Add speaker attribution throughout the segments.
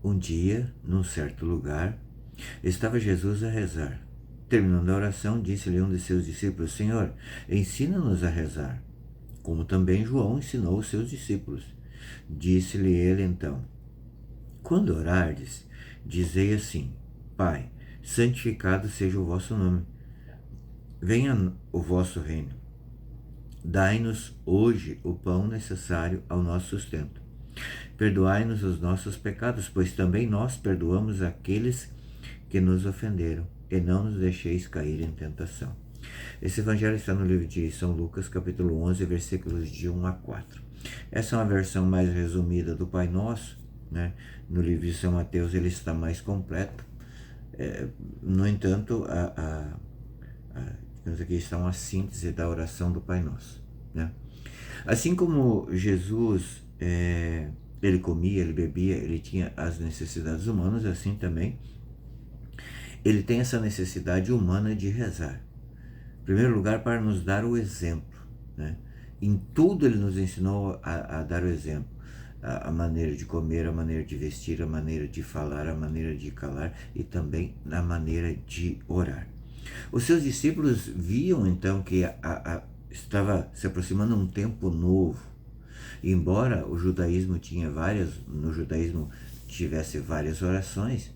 Speaker 1: Um dia, num certo lugar, estava Jesus a rezar. Terminando a oração, disse-lhe um de seus discípulos: Senhor, ensina-nos a rezar, como também João ensinou os seus discípulos. Disse-lhe ele então: Quando orardes, dizei assim: Pai, santificado seja o vosso nome. Venha o vosso reino. Dai-nos hoje o pão necessário ao nosso sustento. Perdoai-nos os nossos pecados, pois também nós perdoamos aqueles que nos ofenderam, e não nos deixeis cair em tentação. Esse evangelho está no livro de São Lucas, capítulo 11, versículos de 1 a 4. Essa é uma versão mais resumida do Pai Nosso, né? No livro de São Mateus ele está mais completo. No entanto, aqui está uma síntese da oração do Pai Nosso, né? Assim como Jesus, ele comia, ele bebia, ele tinha as necessidades humanas, assim também ele tem essa necessidade humana de rezar. Em primeiro lugar, para nos dar o exemplo, né? Em tudo ele nos ensinou a dar o exemplo. A maneira de comer, a maneira de vestir, a maneira de falar, a maneira de calar e também a maneira de orar. Os seus discípulos viam então que estava se aproximando um tempo novo. Embora o judaísmo no judaísmo tivesse várias orações,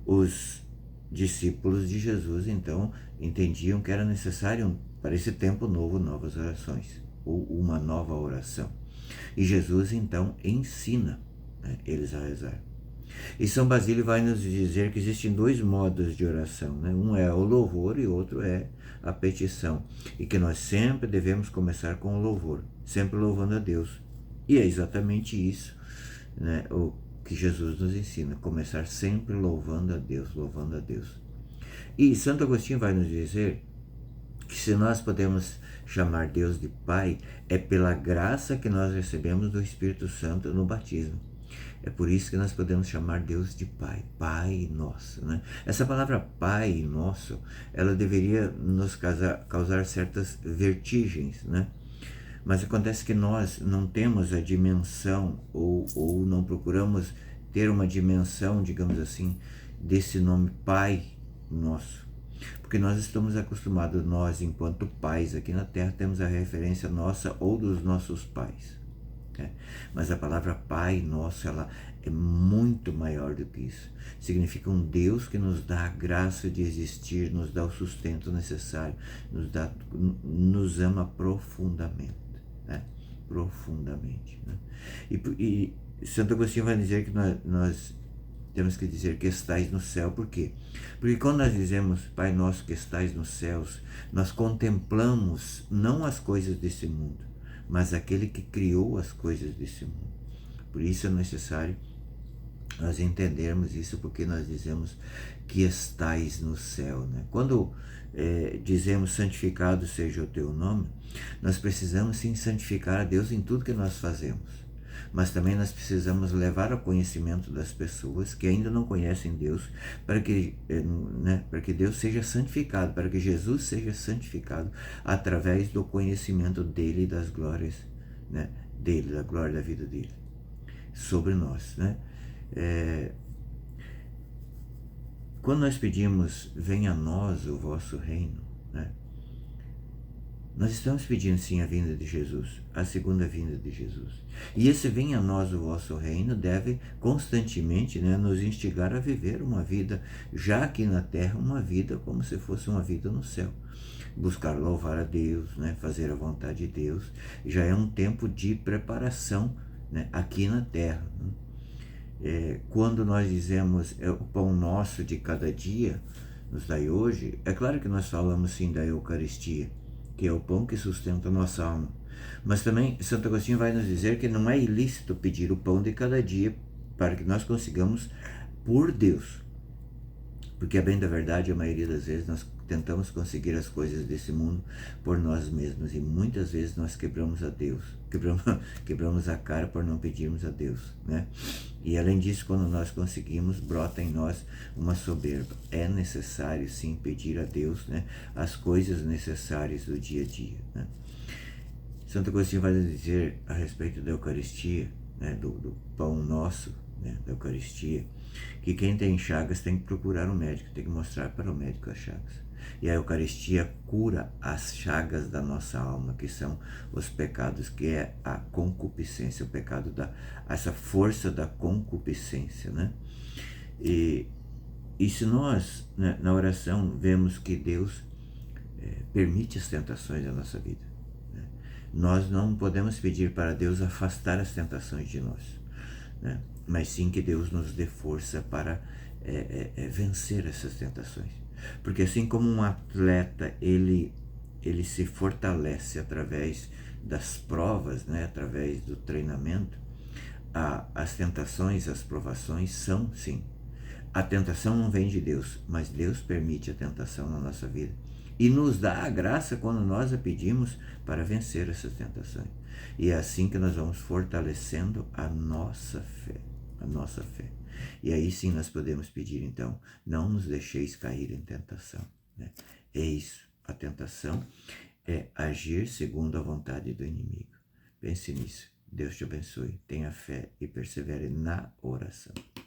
Speaker 1: os discípulos de Jesus então entendiam que era necessário para esse tempo novo novas orações, ou uma nova oração. E Jesus então ensina, né, eles a rezar. E São Basílio vai nos dizer que existem dois modos de oração, né? Um é o louvor e outro é a petição. E que nós sempre devemos começar com o louvor, sempre louvando a Deus. E é exatamente isso, né, o que Jesus nos ensina, começar sempre louvando a Deus, louvando a Deus. E Santo Agostinho vai nos dizer que se nós podemos chamar Deus de Pai, é pela graça que nós recebemos do Espírito Santo no batismo. É por isso que nós podemos chamar Deus de Pai, Pai Nosso, né? Essa palavra Pai Nosso, ela deveria nos causar certas vertigens, né? Mas acontece que nós não temos a dimensão, ou não procuramos ter uma dimensão, digamos assim, desse nome Pai Nosso. Porque nós estamos acostumados, nós enquanto pais aqui na Terra, temos a referência nossa ou dos nossos pais. Mas a palavra Pai Nosso, ela é muito maior do que isso. Significa um Deus que nos dá a graça de existir, nos dá o sustento necessário, nos ama profundamente. Profundamente. Né? E Santo Agostinho vai dizer que nós temos que dizer que estais no céu. Por quê? Porque quando nós dizemos Pai Nosso que estais nos céus, nós contemplamos não as coisas desse mundo, mas aquele que criou as coisas desse mundo. Por isso é necessário nós entendermos isso, porque nós dizemos que estais no céu, né? Quando dizemos santificado seja o teu nome, nós precisamos sim santificar a Deus em tudo que nós fazemos. Mas também nós precisamos levar ao conhecimento das pessoas que ainda não conhecem Deus, para que Deus seja santificado, para que Jesus seja santificado através do conhecimento dele e das glórias, né, dele, da glória da vida dele sobre nós, né? Quando nós pedimos venha a nós o vosso reino, né, nós estamos pedindo sim a vinda de Jesus, a segunda vinda de Jesus. E esse venha a nós o vosso reino deve constantemente, né, nos instigar a viver uma vida, já aqui na terra, uma vida como se fosse uma vida no céu. Buscar louvar a Deus, né, fazer a vontade de Deus, já é um tempo de preparação, né, aqui na terra. Quando nós dizemos o pão nosso de cada dia, nos dai hoje, é claro que nós falamos sim da Eucaristia, que é o pão que sustenta a nossa alma. Mas também Santo Agostinho vai nos dizer que não é ilícito pedir o pão de cada dia para que nós consigamos por Deus. Porque, a bem da verdade, a maioria das vezes nós tentamos conseguir as coisas desse mundo por nós mesmos, e muitas vezes nós quebramos a Deus, quebramos a cara por não pedirmos a Deus, né? E além disso, quando nós conseguimos, brota em nós uma soberba. É necessário sim pedir a Deus, né, as coisas necessárias do dia a dia, né? Santo Agostinho vai dizer a respeito da Eucaristia, né, do pão nosso, né, da Eucaristia, que quem tem chagas tem que procurar um médico, tem que mostrar para o médico as chagas. E a Eucaristia cura as chagas da nossa alma, que são os pecados, que é a concupiscência, o pecado essa força da concupiscência, né? E se nós, né, na oração, vemos que Deus permite as tentações da nossa vida, né? Nós não podemos pedir para Deus afastar as tentações de nós, né? Mas sim que Deus nos dê força para vencer essas tentações. Porque assim como um atleta, ele se fortalece através das provas, né? Através do treinamento, as tentações, as provações são, sim. A tentação não vem de Deus, mas Deus permite a tentação na nossa vida e nos dá a graça quando nós a pedimos para vencer essas tentações. E é assim que nós vamos fortalecendo a nossa fé, a nossa fé. E aí sim nós podemos pedir, então, não nos deixeis cair em tentação, né? É isso, a tentação é agir segundo a vontade do inimigo. Pense nisso. Deus te abençoe, tenha fé e persevere na oração.